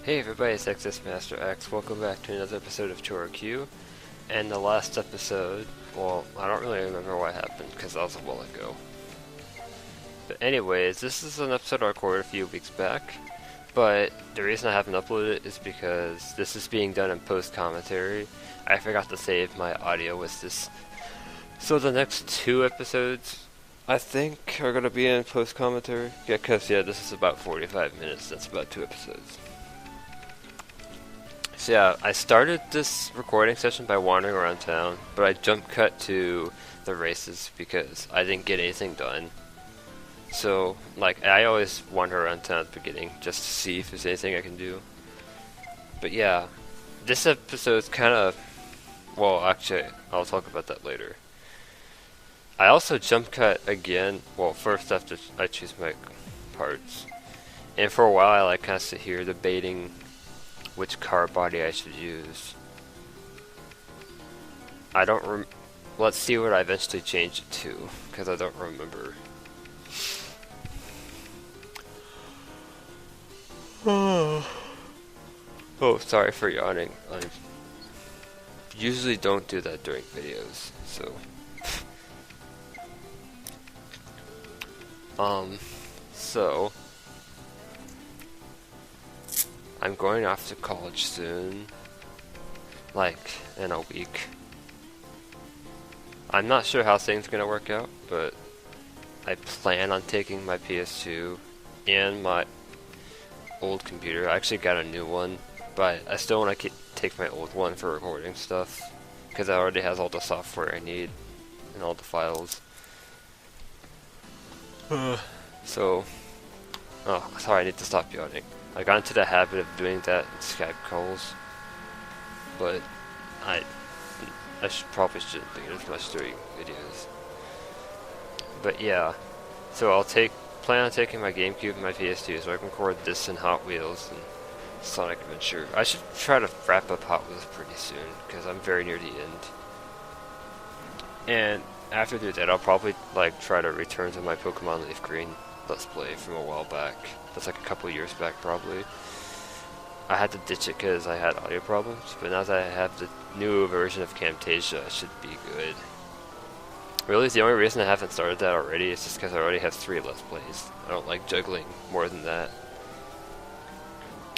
Hey everybody, it's XS Master X. Welcome back to another episode of ChoroQ. And the last episode, well, I don't really remember what happened because that was a while ago. But anyways, this is an episode I recorded a few weeks back. But the reason I haven't uploaded it is because this is being done in post-commentary. I forgot to save my audio with this. So the next two episodes, I think, are going to be in post-commentary. Yeah, because this is about 45 minutes. That's about 2 episodes. So yeah, I started this recording session by wandering around town, but I jump cut to the races because I didn't get anything done. So, like, I always wander around town at the beginning just to see if there's anything I can do. But yeah, this episode's kind of, well, actually, I'll talk about that later. I also jump cut again, well, first after I choose my parts. And for a while I kind of sit here debating which car body I should use. I don't let's see what I eventually change it to, because I don't remember. Oh, sorry for yawning. I usually don't do that during videos, so. So I'm going off to college soon, like in a week. I'm not sure how things are gonna work out, but I plan on taking my PS2 and my old computer. I actually got a new one, but I still want to take my old one for recording stuff, because it already has all the software I need and all the files. So, oh, sorry, I need to stop yawning. I got into the habit of doing that in Skype calls, but I probably shouldn't do it as much during videos. But yeah, so I'll plan on taking my GameCube and my PS2 so I can record this and Hot Wheels and Sonic Adventure. I should try to wrap up Hot Wheels pretty soon because I'm very near the end. And after I do that, I'll probably try to return to my Pokemon Leaf Green Let's Play from a while back. That's like a couple years back probably. I had to ditch it because I had audio problems, but now that I have the new version of Camtasia, it should be good. Really, the only reason I haven't started that already is just because I already have 3 Let's Plays. I don't like juggling more than that.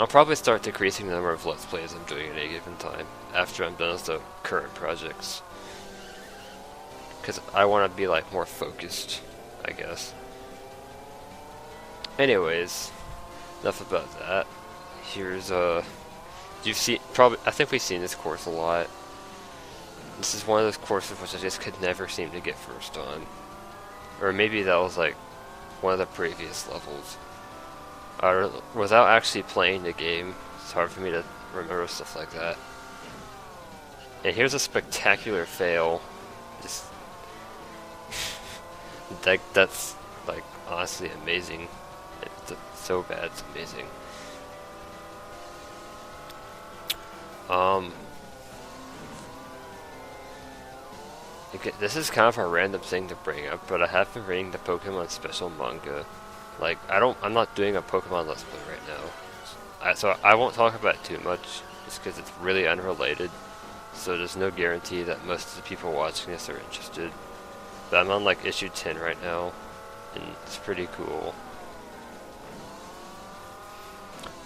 I'll probably start decreasing the number of Let's Plays I'm doing at a given time after I'm done with the current projects. Because I want to be more focused, I guess. Anyways, enough about that. Here's you've seen I think we've seen this course a lot. This is one of those courses which I just could never seem to get first on. Or maybe that was one of the previous levels. Without actually playing the game, it's hard for me to remember stuff like that. And here's a spectacular fail. Just that's honestly amazing. It's so bad, it's amazing. This is kind of a random thing to bring up, but I have been reading the Pokemon special manga. I'm not doing a Pokemon Let's Play right now. So I won't talk about it too much, just because it's really unrelated. So there's no guarantee that most of the people watching this are interested. But I'm on issue 10 right now, and it's pretty cool.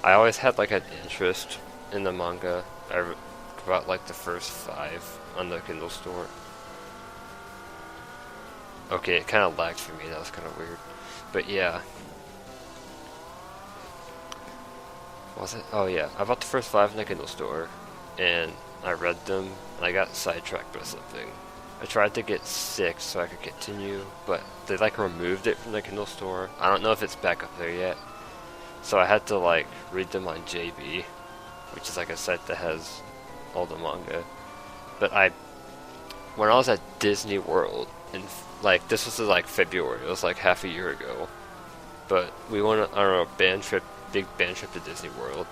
I always had an interest in the manga. I bought the first 5 on the Kindle store. Okay, it kind of lagged for me, that was kind of weird. But yeah. Was it? Oh yeah, I bought the first 5 in the Kindle store, and I read them, and I got sidetracked by something. I tried to get 6 so I could continue, but they removed it from the Kindle store. I don't know if it's back up there yet. So I had to read them on JB, which is a site that has all the manga. But when I was at Disney World, and this was February, it was half a year ago. But we went on a big band trip to Disney World,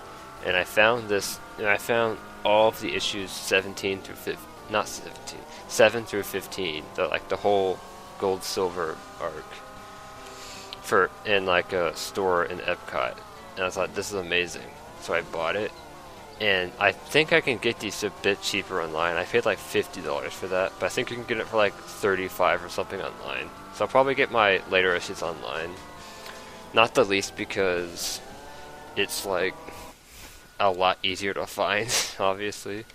and I found this, and I found all of the issues 17 through 15, not 17, 7 through 15, the whole gold silver arc in a store in Epcot. and I thought this is amazing. So I bought it, and I think I can get these a bit cheaper online. I paid like $50 for that, but I think you can get it for like 35 or something online. So I'll probably get my later issues online. Not the least because it's like a lot easier to find, obviously.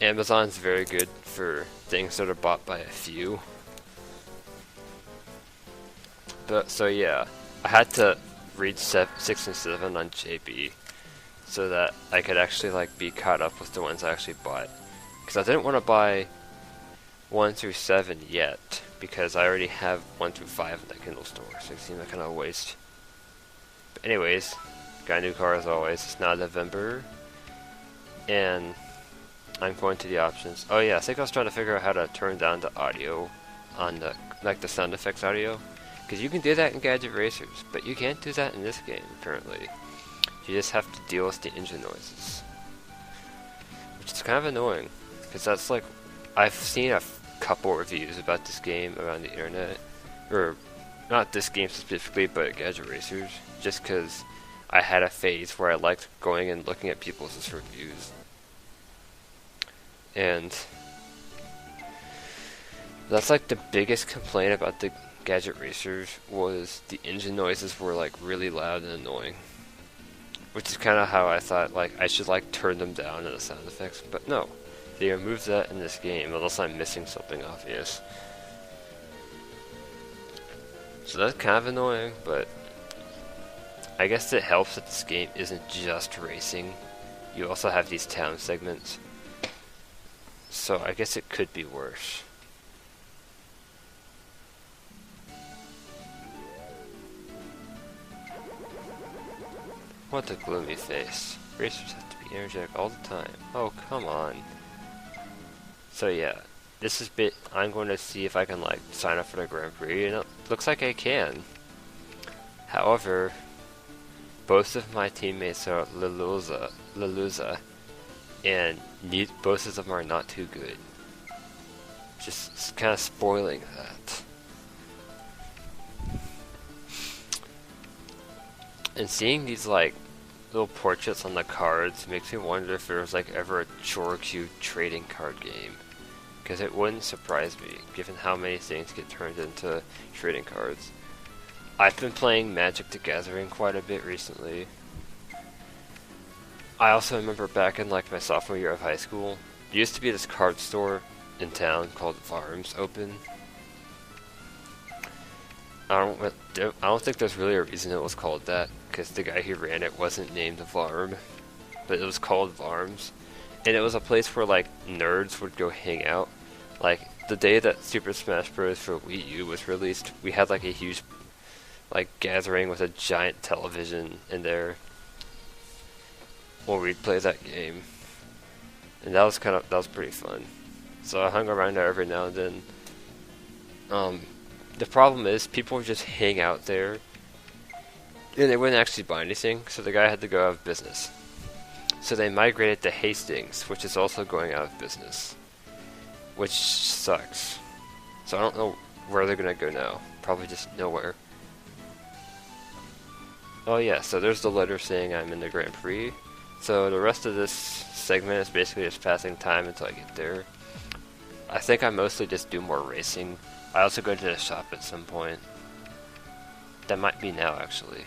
Amazon's very good for things that are bought by a few. But so yeah, I had to read 6 and 7 on JB so that I could actually like be caught up with the ones I actually bought. Because I didn't want to buy 1 through 7 yet, because I already have 1 through 5 in the Kindle store, so it seemed like kind of a waste. But anyways, got a new car as always. It's now November, and I'm going to the options. Oh yeah, I think I was trying to figure out how to turn down the audio on the the sound effects audio, because you can do that in Gadget Racers, but you can't do that in this game apparently. You just have to deal with the engine noises, which is kind of annoying, because that's like, I've seen a couple reviews about this game around the internet, or not this game specifically, but Gadget Racers, just because I had a phase where I liked going and looking at people's reviews. And that's like the biggest complaint about the Gadget Racers, was the engine noises were like really loud and annoying. Which is kind of how I thought like I should like turn them down in the sound effects, but no. They removed that in this game, unless I'm missing something obvious. So that's kind of annoying, but I guess it helps that this game isn't just racing. You also have these town segments. So I guess it could be worse. What a gloomy face. Racers have to be energetic all the time. Oh, come on. So yeah, this is I'm going to see if I can like sign up for the Grand Prix, and it looks like I can. However, both of my teammates are Leluza, and both of them are not too good. Just kind of spoiling that. And seeing these like little portraits on the cards makes me wonder if there was like ever a ChoroQ trading card game, because it wouldn't surprise me given how many things get turned into trading cards. I've been playing Magic the Gathering quite a bit recently. I also remember back in like my sophomore year of high school, there used to be this card store in town called Farms open. I don't think there's really a reason it was called that, because the guy who ran it wasn't named Varm, but it was called Varms, and it was a place where like nerds would go hang out. Like the day that Super Smash Bros. For Wii U was released, we had like a huge like gathering with a giant television in there where we'd play that game, and that was pretty fun. So I hung around there every now and then. The problem is, people would just hang out there, and they wouldn't actually buy anything, so the guy had to go out of business. So they migrated to Hastings, which is also going out of business, which sucks. So I don't know where they're gonna go now. Probably just nowhere. Oh yeah, so there's the letter saying I'm in the Grand Prix. So the rest of this segment is basically just passing time until I get there. I think I mostly just do more racing. I also go to the shop at some point. That might be now, actually.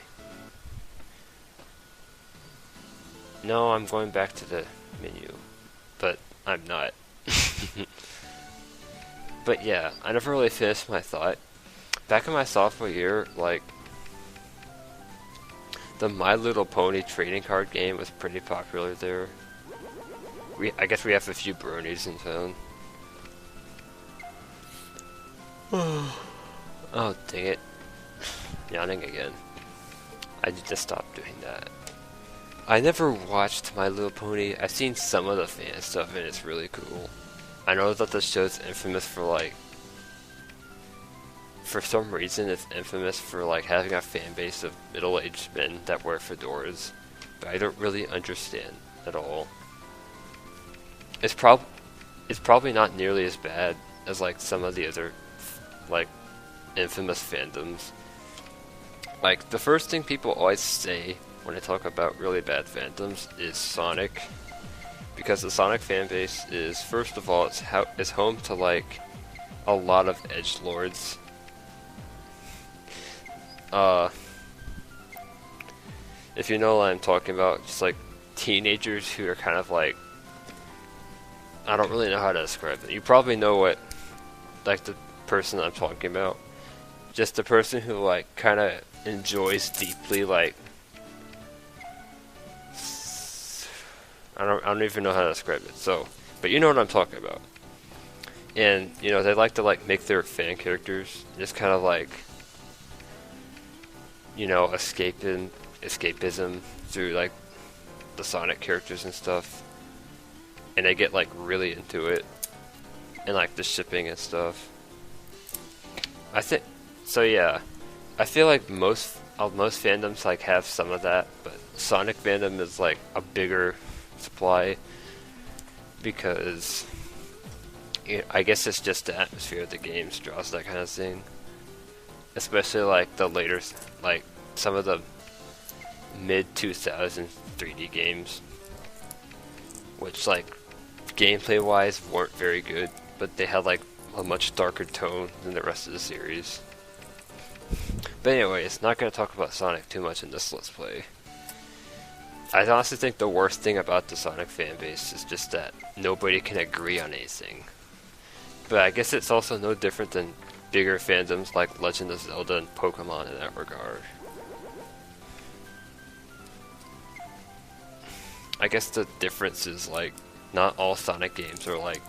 No, I'm going back to the menu. But I'm not. But yeah, I never really finished my thought. Back in my sophomore year, like, the My Little Pony trading card game was pretty popular there. I guess we have a few bronies in town. Oh, dang it. Yawning again. I need to stop doing that. I never watched My Little Pony. I've seen some of the fan stuff and it's really cool. I know that the show's infamous for like... For some reason it's infamous for like having a fan base of middle-aged men that wear fedoras. But I don't really understand at all. It's probably not nearly as bad as like some of the other like infamous fandoms. Like the first thing people always say when I talk about really bad fandoms is Sonic. Because the Sonic fanbase is, first of all, it's home to like a lot of edgelords. If you know what I'm talking about, just like teenagers who are kind of like, I don't really know how to describe it. You probably know what, like the person I'm talking about. Just the person who like kind of enjoys deeply like, I don't even know how to describe it. So, but you know what I'm talking about. And you know they like to like make their fan characters just kind of like, you know, escapism through like the Sonic characters and stuff, and they get like really into it, and like the shipping and stuff. I think so. Yeah, I feel like most fandoms like have some of that, but Sonic fandom is like a bigger supply because I guess it's just the atmosphere of the games draws that kind of thing. Especially like the later, like some of the mid 2000s 3D games, which like gameplay wise weren't very good, but they had like a much darker tone than the rest of the series. But anyways, not gonna talk about Sonic too much in this Let's Play. I honestly think the worst thing about the Sonic fanbase is just that nobody can agree on anything. But I guess it's also no different than bigger fandoms like Legend of Zelda and Pokemon in that regard. I guess the difference is like not all Sonic games are like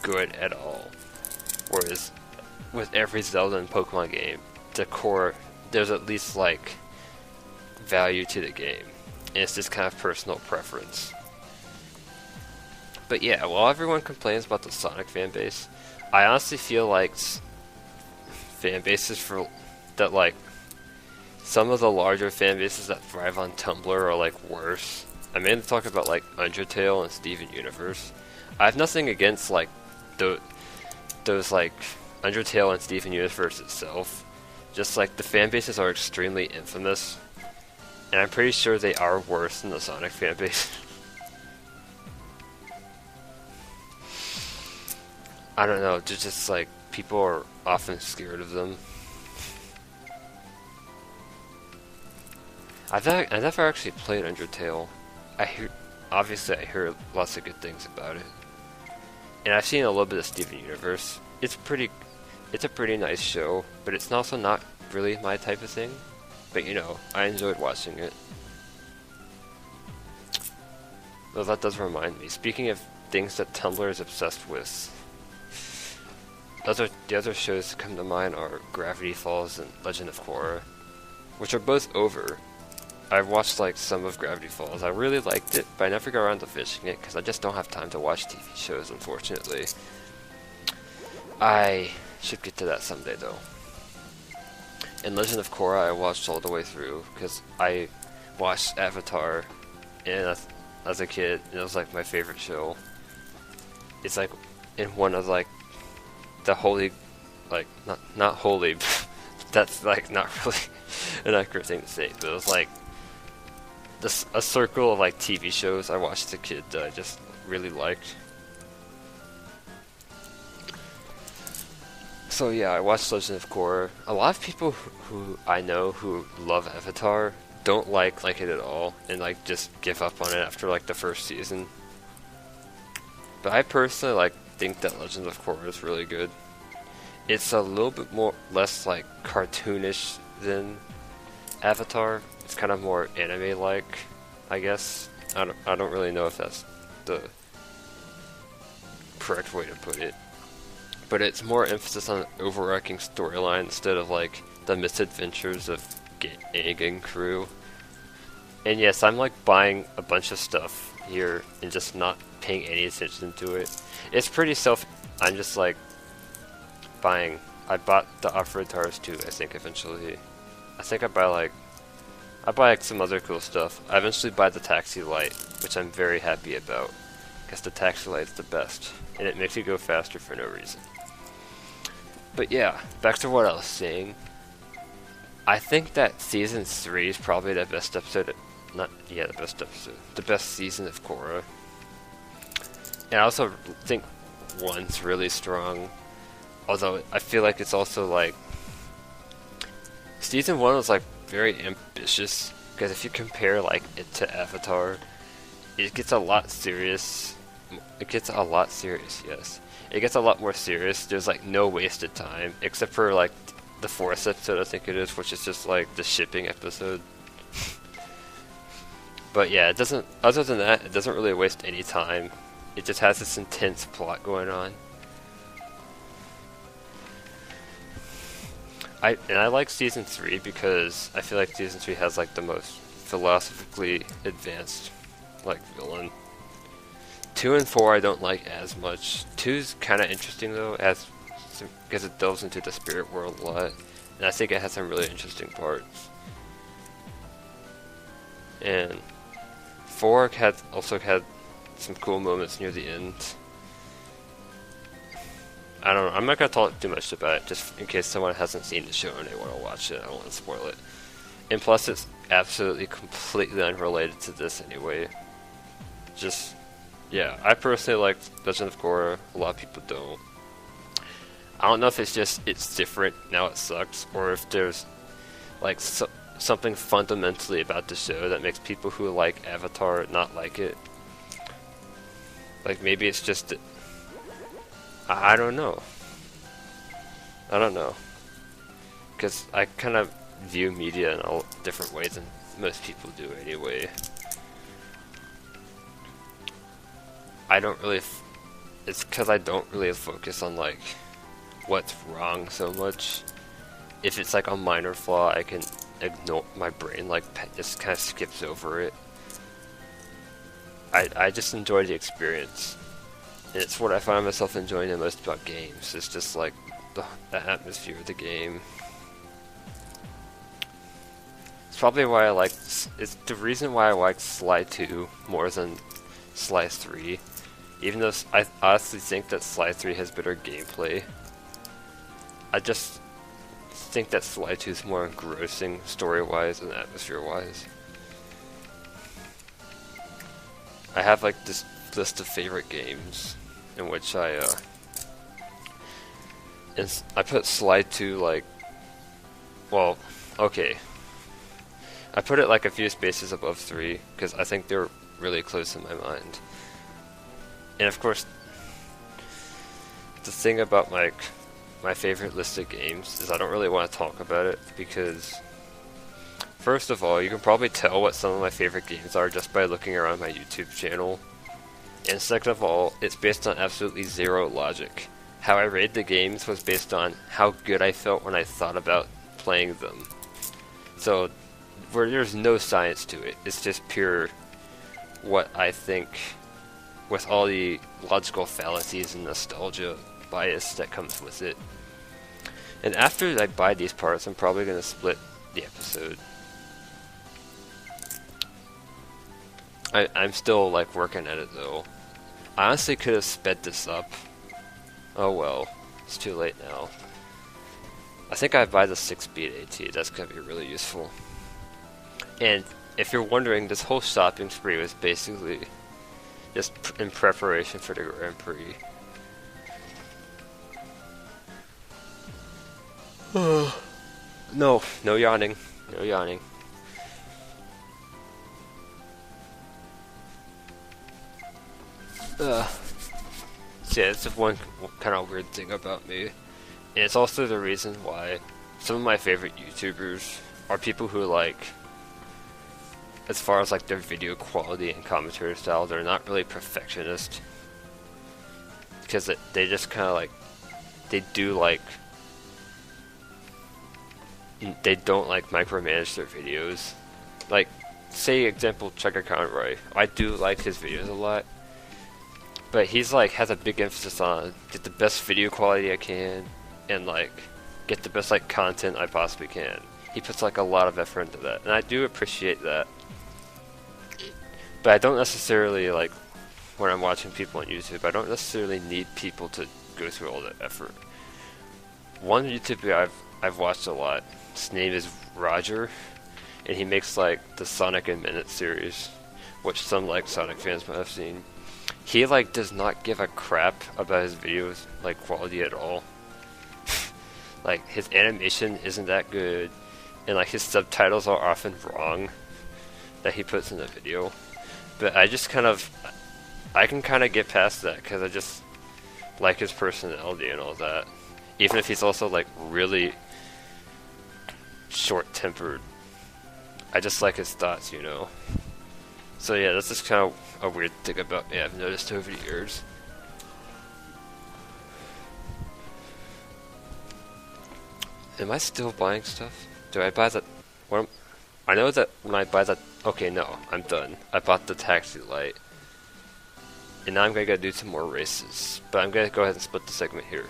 good at all. Whereas with every Zelda and Pokemon game, the core, there's at least like value to the game. And it's just kind of personal preference. But yeah, while everyone complains about the Sonic fanbase, I honestly feel like fan bases for that, like some of the larger fan bases that thrive on Tumblr are like worse. I mainly talk about like Undertale and Steven Universe. I have nothing against like those like Undertale and Steven Universe itself. Just like the fan bases are extremely infamous, and I'm pretty sure they are worse than the Sonic fan base. I don't know, they're just like people are often scared of them. I never actually played Undertale. Obviously I hear lots of good things about it, and I've seen a little bit of Steven Universe. It's a pretty nice show, but it's also not really my type of thing. But you know, I enjoyed watching it. Well, that does remind me. Speaking of things that Tumblr is obsessed with, the other shows that come to mind are Gravity Falls and Legend of Korra, which are both over. I've watched like some of Gravity Falls. I really liked it, but I never got around to finishing it because I just don't have time to watch TV shows, unfortunately. I should get to that someday though. In Legend of Korra, I watched all the way through because I watched Avatar and as a kid, and it was like my favorite show. It's like in one of like the holy, like not holy, that's like not really an accurate thing to say, but it was like a circle of like TV shows I watched as a kid that I just really liked. So yeah, I watched Legend of Korra. A lot of people who I know who love Avatar don't like it at all, and like just give up on it after like the first season. But I personally like think that Legend of Korra is really good. It's a little bit less like cartoonish than Avatar. It's kind of more anime-like, I guess. I don't really know if that's the correct way to put it. But it's more emphasis on the overarching storyline instead of like the misadventures of Aang and crew. And yes, I'm like buying a bunch of stuff here and just not paying any attention to it. It's pretty I'm just like buying. I bought the Operators too, I think eventually. I think I buy like some other cool stuff. I eventually buy the Taxi Light, which I'm very happy about, because the Taxi Light's the best, and it makes you go faster for no reason. But yeah, back to what I was saying. I think that Season 3 is probably the best episode not yeah, the best episode, the best season of Korra. And I also think 1's really strong, although I feel like it's also like season 1 was like very ambitious, because if you compare like it to Avatar, it gets a lot serious. It gets a lot serious, yes. It gets a lot more serious. There's like no wasted time, except for like the 4th episode, I think it is, which is just like the shipping episode. But yeah, it doesn't, other than that, it doesn't really waste any time. It just has this intense plot going on. I like season 3 because I feel like season 3 has like the most philosophically advanced like villain. 2 and 4 I don't like as much. 2's kind of interesting though, because it delves into the spirit world a lot, and I think it has some really interesting parts. And 4 also had some cool moments near the end. I don't know, I'm not going to talk too much about it, just in case someone hasn't seen the show and they want to watch it. I don't want to spoil it. And plus, it's absolutely, completely unrelated to this anyway. Just, yeah, I personally like Legend of Korra, a lot of people don't. I don't know if it's just, it's different, now it sucks, or if there's, like, something fundamentally about the show that makes people who like Avatar not like it. Like, maybe it's just, I don't know. I don't know. Because I kind of view media in all different ways than most people do anyway. I don't really, it's because I don't really focus on like what's wrong so much. If it's like a minor flaw, I can ignore, my brain like just kind of skips over it. I just enjoy the experience. And it's what I find myself enjoying the most about games. It's just like the atmosphere of the game. It's probably why I like, it's the reason why I like Sly 2 more than Sly 3. Even though I honestly think that Sly 3 has better gameplay. I just think that Sly 2 is more engrossing story-wise and atmosphere-wise. I have like this list of favorite games in which I put Sly 2 like, well, okay. I put it like a few spaces above 3 because I think they're really close in my mind. And of course, the thing about my favorite list of games is I don't really want to talk about it because, first of all, you can probably tell what some of my favorite games are just by looking around my YouTube channel. And second of all, it's based on absolutely zero logic. How I rated the games was based on how good I felt when I thought about playing them. So, where there's no science to it, it's just pure what I think, with all the logical fallacies and nostalgia bias that comes with it. And after I buy these parts, I'm probably going to split the episode. I'm still like working at it though. I honestly could have sped this up. Oh well, it's too late now. I think I buy the 6-speed AT, that's going to be really useful. And if you're wondering, this whole shopping spree was basically just in preparation for the Grand Prix. No yawning. No yawning. So yeah, it's just one kind of weird thing about me. And it's also the reason why some of my favorite YouTubers are people who like, as far as like their video quality and commentary style, they're not really perfectionist. Because they just kind of like, they don't like micromanage their videos. Like, say example Chugga Conroy. I do like his videos a lot. But he's like, has a big emphasis on get the best video quality I can, and like, get the best like content I possibly can. He puts like a lot of effort into that, and I do appreciate that. But I don't necessarily like, when I'm watching people on YouTube, I don't necessarily need people to go through all that effort. One YouTuber I've watched a lot, his name is Roger. and he makes like the Sonic in Minutes series, which some like Sonic fans might have seen. He like does not give a crap about his videos like quality at all. Like his animation isn't that good, and like his subtitles are often wrong that he puts in the video. But I can kind of get past that because I just like his personality and all that. Even if he's also like really short-tempered, I just like his thoughts, you know. So yeah, that's just kind of a weird thing about me I've noticed over the years. Am I still buying stuff? Do I buy the... I know that when I buy the... Okay, no, I'm done. I bought the taxi light. And now I'm gonna go do some more races. But I'm gonna go ahead and split the segment here.